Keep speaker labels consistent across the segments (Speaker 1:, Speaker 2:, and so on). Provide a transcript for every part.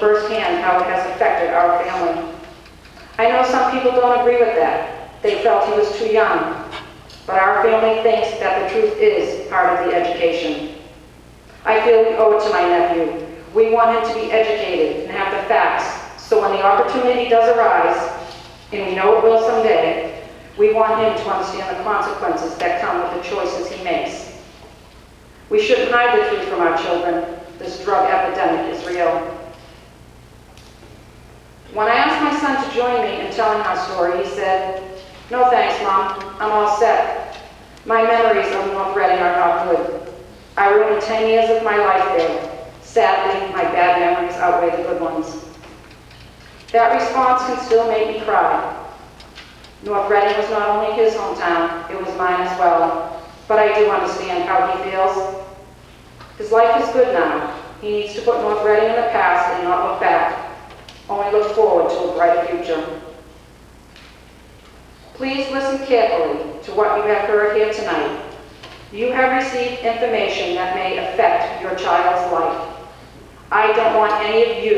Speaker 1: firsthand how it has affected our family. I know some people don't agree with that. They felt he was too young, but our family thinks that the truth is part of the education. I feel we owe it to my nephew. We want him to be educated and have the facts, so when the opportunity does arise, and we know it will someday, we want him to understand the consequences that come with the choices he makes. We shouldn't hide the truth from our children. This drug epidemic is real. When I asked my son to join me in telling our story, he said, "No thanks, Mom, I'm all set. My memories of North Reading are not good. I ruined 10 years of my life there. Sadly, my bad memories outweigh the good ones." That response can still make me cry. North Reading was not only his hometown, it was mine as well. But I do understand how he feels. His life is good now. He needs to put North Reading in the past and not look back. Only look forward to a brighter future. Please listen carefully to what you have heard here tonight. You have received information that may affect your child's life. I don't want any of you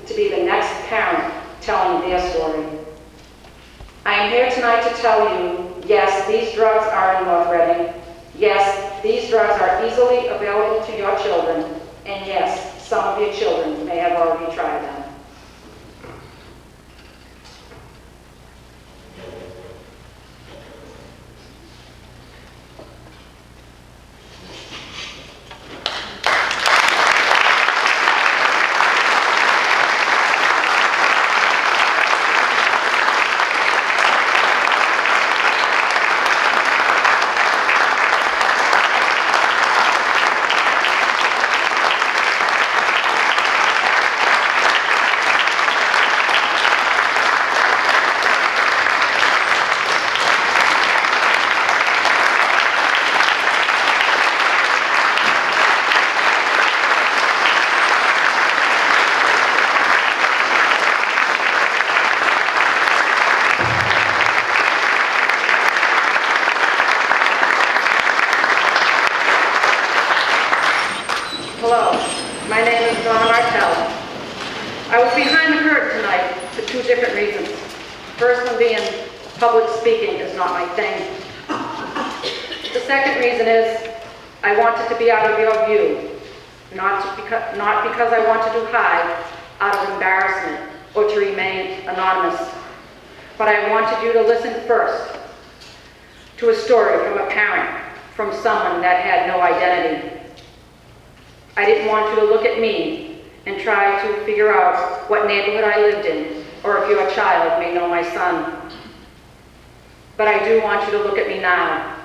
Speaker 1: to be the next parent telling their story. I am here tonight to tell you, yes, these drugs are in North Reading. Yes, these drugs are easily available to your children. And yes, some of your children may have already tried them. Hello, my name is Marcel. I was behind the curtain tonight for two different reasons. First one being public speaking is not my thing. The second reason is I wanted to be out of your view, not because I wanted to hide out of embarrassment or to remain anonymous, but I wanted you to listen first to a story from a parent, from someone that had no identity. I didn't want you to look at me and try to figure out what neighborhood I lived in, or if your child may know my son. But I do want you to look at me now.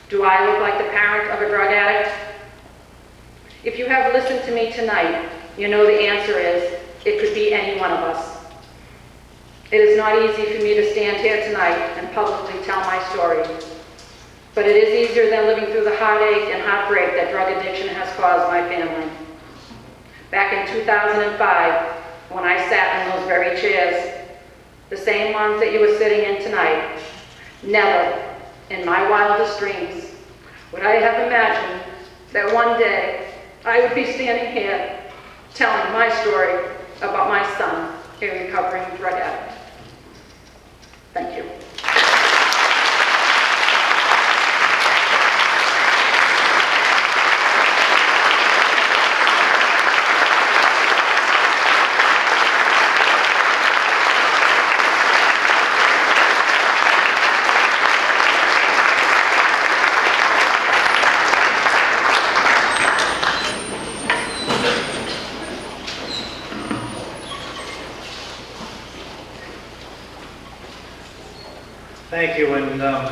Speaker 1: Do I look like the parent of a drug addict? If you have listened to me tonight, you know the answer is, it could be any one of us. It is not easy for me to stand here tonight and publicly tell my story. But it is easier than living through the heartache and heartbreak that drug addiction has caused my family. Back in 2005, when I sat in those very chairs, the same ones that you were sitting in tonight, never in my wildest dreams would I have imagined that one day I would be standing here telling my story about my son, a recovering drug addict. Thank you.
Speaker 2: Thank you, and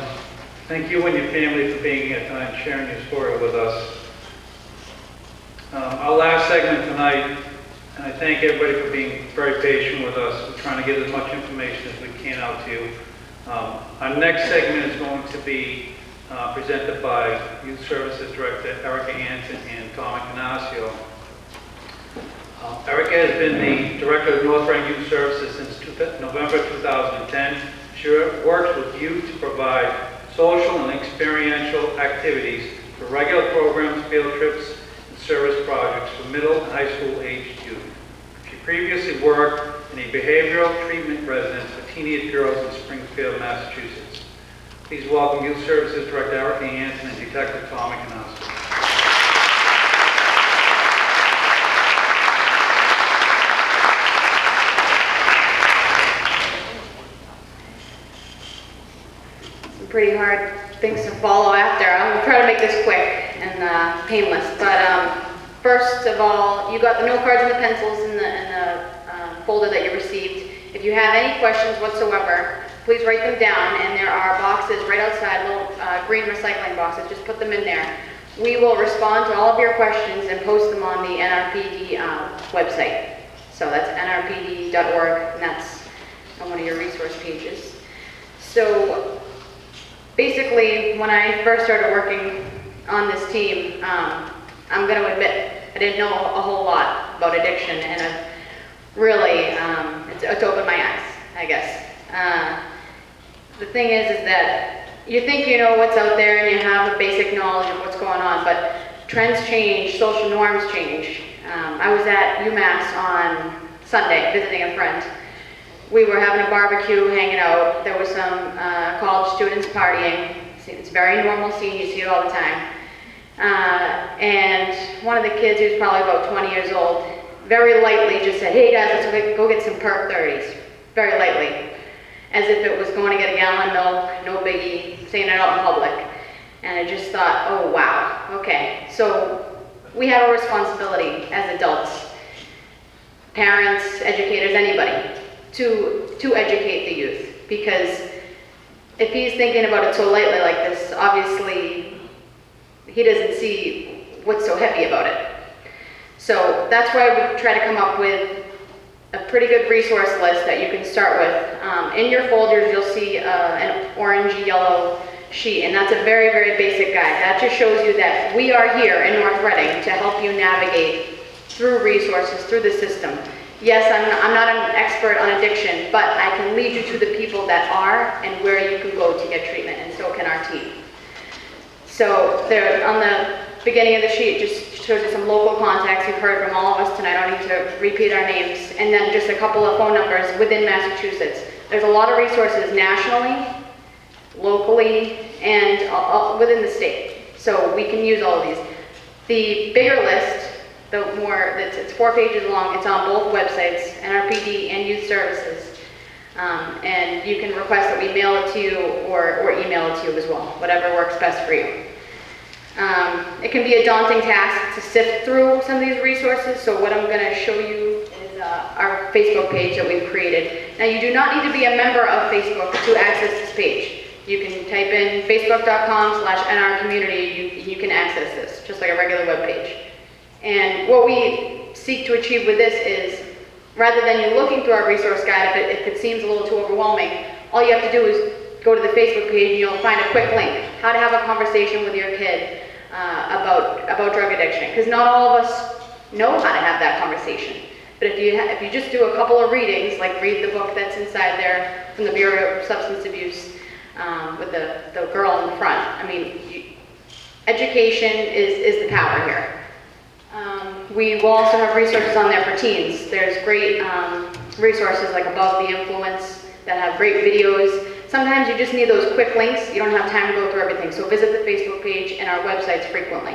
Speaker 2: thank you and your family for being here tonight and sharing your story with us. Our last segment tonight, and I thank everybody for being very patient with us. We're trying to get as much information as we can out to you. Our next segment is going to be presented by Youth Services Director Erica Anton and Tom Ignacio. Erica has been the Director of North Reading Youth Services since November 2010. She works with youth to provide social and experiential activities for regular programs, field trips, and service projects for middle and high school aged youth. She previously worked in a behavioral treatment residence for teenage girls in Springfield, Massachusetts. Please welcome Youth Services Director Erica Anton and Detective Tom McAnonski.
Speaker 1: Pretty hard things to follow after. I'll try to make this quick and painless. But first of all, you got the note cards and the pencils in the folder that you received. If you have any questions whatsoever, please write them down. And there are boxes right outside, little green recycling boxes. Just put them in there. We will respond to all of your questions and post them on the NRPD website. So that's nrpd.org, and that's on one of your resource pages. So basically, when I first started working on this team, I'm going to admit I didn't know a whole lot about addiction, and I've really, it's opened my eyes, I guess. The thing is that you think you know what's out there and you have a basic knowledge of what's going on, but trends change, social norms change. I was at UMass on Sunday visiting a friend. We were having a barbecue, hanging out. There was some college students partying. It's a very normal scene, you see it all the time. And one of the kids, who was probably about 20 years old, very lightly just said, "Hey guys, let's go get some perk 30s. Very lightly, as if it was going to get a gallon of milk, no biggie, saying it out in public. And I just thought, oh wow, okay. So we have a responsibility as adults, parents, educators, anybody, to educate the youth, because if he's thinking about it so lightly like this, obviously he doesn't see what's so heavy about it. So that's why we try to come up with a pretty good resource list that you can start with. In your folders you'll see an orangey yellow sheet, and that's a very, very basic guide. That just shows you that we are here in North Reading to help you navigate through resources, through the system. Yes, I'm not an expert on addiction, but I can lead you to the people that are and where you can go to get treatment, and so can our team. So there, on the beginning of the sheet, just shows you some local contacts you've heard from all of us tonight. I don't need to repeat our names. And then just a couple of phone numbers within Massachusetts. There's a lot of resources nationally, locally, and within the state. So we can use all of these. The bigger list, it's 4 pages long. It's on both websites, NRPD and Youth Services. And you can request that we mail it to you or email it to you as well, whatever works best for you. It can be a daunting task to sift through some of these resources, so what I'm going to show you is our Facebook page that we've created. Now, you do not need to be a member of Facebook to access this page. You can type in facebook.com/nrcommunity, you can access this, just like a regular web page. And what we seek to achieve with this is, rather than you looking through our resource guide, if it seems a little too overwhelming, all you have to do is go to the Facebook page and you'll find a quick link, how to have a conversation with your kid about drug addiction. Because not all of us know how to have that conversation. But if you just do a couple of readings, like read the book that's inside there from the Bureau of Substance Abuse with the girl in the front, I mean, education is the power here. We will also have resources on there for teens. There's great resources like Above the Influence that have great videos. Sometimes you just need those quick links. You don't have time to go through everything. So visit the Facebook page and our websites frequently.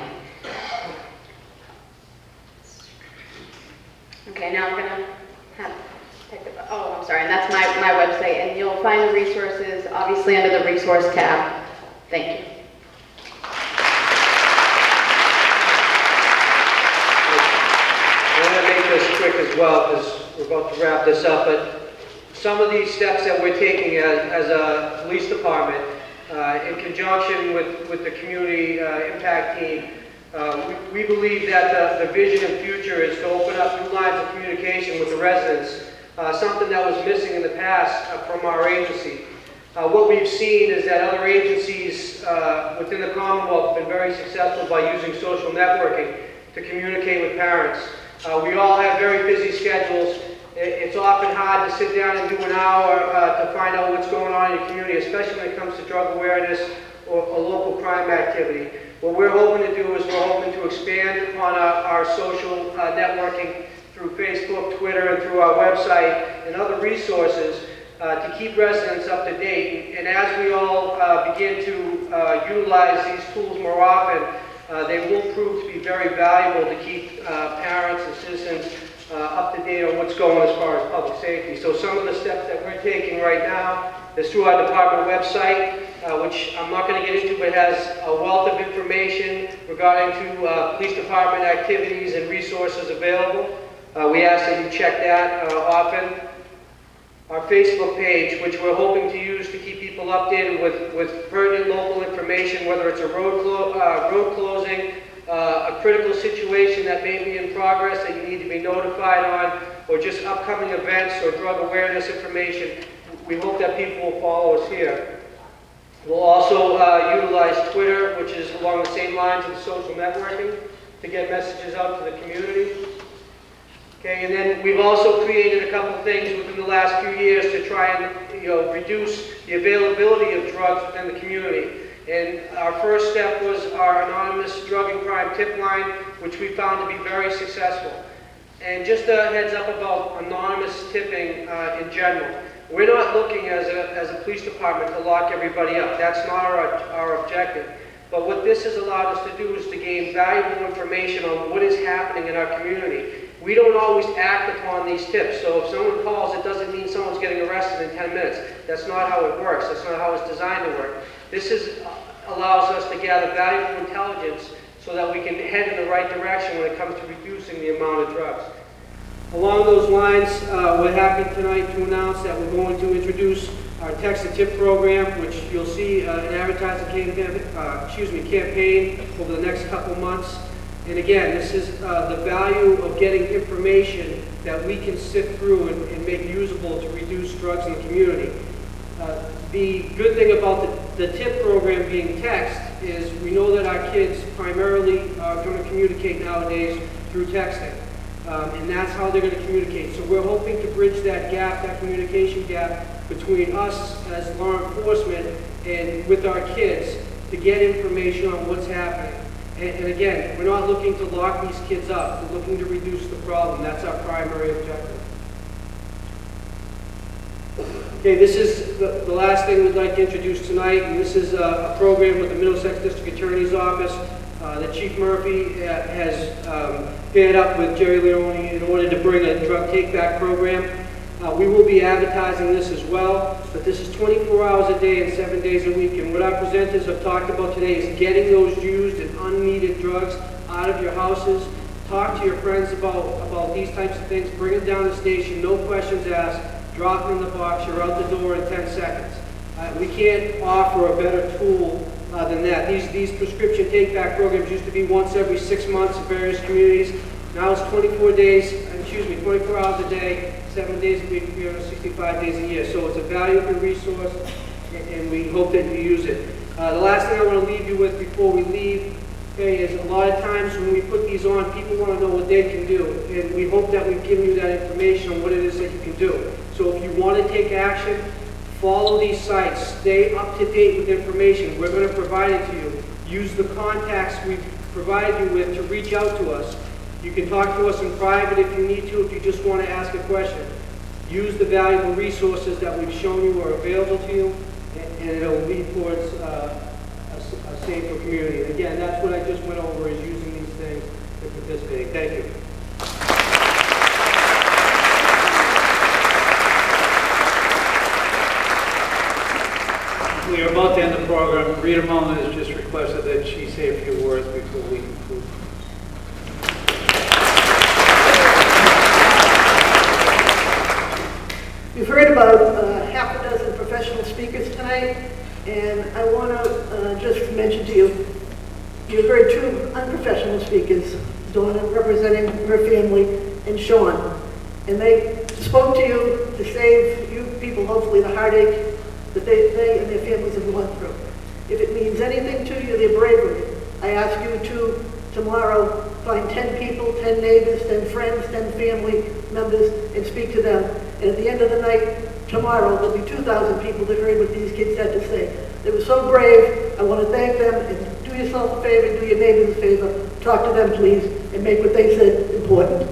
Speaker 1: Okay, now I'm going to I'm sorry, and that's my website. And you'll find the resources obviously under the resource tab. Thank you.
Speaker 3: I'm going to make this quick as well, because we're about to wrap this up, but some of these steps that we're taking as a police department, in conjunction with the community impact team, we believe that the vision and future is to open up new lines of communication with the residents, something that was missing in the past from our agency. What we've seen is that other agencies within the Commonwealth have been very successful by using social networking to communicate with parents. We all have very busy schedules. It's often hard to sit down and do an hour to find out what's going on in your community, especially when it comes to drug awareness or local crime activity. What we're hoping to do is we're hoping to expand upon our social networking through Facebook, Twitter, and through our website and other resources to keep residents up to date. And as we all begin to utilize these tools more often, they will prove to be very valuable to keep parents and citizens up to date on what's going as far as public safety. So some of the steps that we're taking right now is through our department website, which I'm not going to get into, but has a wealth of information regarding to police department activities and resources available. We ask that you check that often. Our Facebook page, which we're hoping to use to keep people updated with pertinent local information, whether it's a road closing, a critical situation that may be in progress that you need to be notified on, or just upcoming events or drug awareness information. We hope that people will follow us here. We'll also utilize Twitter, which is along the same lines of social networking, to get messages out to the community. Okay, and then we've also created a couple things within the last few years to try and reduce the availability of drugs within the community. And our first step was our anonymous drug and crime tip line, which we found to be very successful. And just a heads up about anonymous tipping in general. We're not looking as a police department to lock everybody up. That's not our objective. But what this has allowed us to do is to gain valuable information on what is happening in our community. We don't always act upon these tips. So if someone calls, it doesn't mean someone's getting arrested in 10 minutes. That's not how it works. That's not how it's designed to work. This allows us to gather valuable intelligence so that we can head in the right direction when it comes to reducing the amount of drugs. Along those lines, we're happy tonight to announce that we're going to introduce our Text a Tip program, which you'll see an advertising campaign over the next couple months. And again, this is the value of getting information that we can sift through and make usable to reduce drugs in the community. The good thing about the TIP program being text is we know that our kids primarily are going to communicate nowadays through texting. And that's how they're going to communicate. So we're hoping to bridge that gap, that communication gap between us as law enforcement and with our kids to get information on what's happening. And again, we're not looking to lock these kids up. We're looking to reduce the problem. That's our primary objective. Okay, this is the last thing we'd like to introduce tonight, and this is a program with the Middlesex District Attorney's Office that Chief Murphy has paired up with Jerry Leone in order to bring a drug take-back program. We will be advertising this as well, but this is 24 hours a day and 7 days a week, and what our presenters have talked about today is getting those used and unneeded drugs out of your houses. Talk to your friends about these types of things, bring them down to the station, no questions asked. Drop them in the box, you're out the door in 10 seconds. We can't offer a better tool than that. These prescription take-back programs used to be once every 6 months in various communities. Now it's 24 hours a day, 7 days a week, 365 days a year. So it's a valuable resource, and we hope that you use it. The last thing I want to leave you with before we leave, okay, is a lot of times when we put these on, people want to know what they can do. And we hope that we've given you that information on what it is that you can do. So if you want to take action, follow these sites, stay up to date with information. We're going to provide it to you. Use the contacts we've provided you with to reach out to us. You can talk to us in private if you need to, if you just want to ask a question. Use the valuable resources that we've shown you are available to you, and it'll lead towards a safer community. And again, that's what I just went over, is using these things and participating. Thank you.
Speaker 2: We are about to end the program. Rita Mama has just requested that she say a few words before we conclude.
Speaker 4: You've heard about half a dozen professional speakers tonight, and I want to just mention to you, you've heard two unprofessional speakers, Donna representing her family, and Sean. And they spoke to you to save you people, hopefully, the heartache that they and their families have gone through. If it means anything to you, their bravery, I ask you to, tomorrow, find 10 people, 10 neighbors, 10 friends, 10 family members, and speak to them. And at the end of the night, tomorrow, there'll be 2,000 people that heard what these kids had to say. They were so brave. I want to thank them, and do yourself a favor, do your neighbors a favor. Talk to them, please, and make what they said important.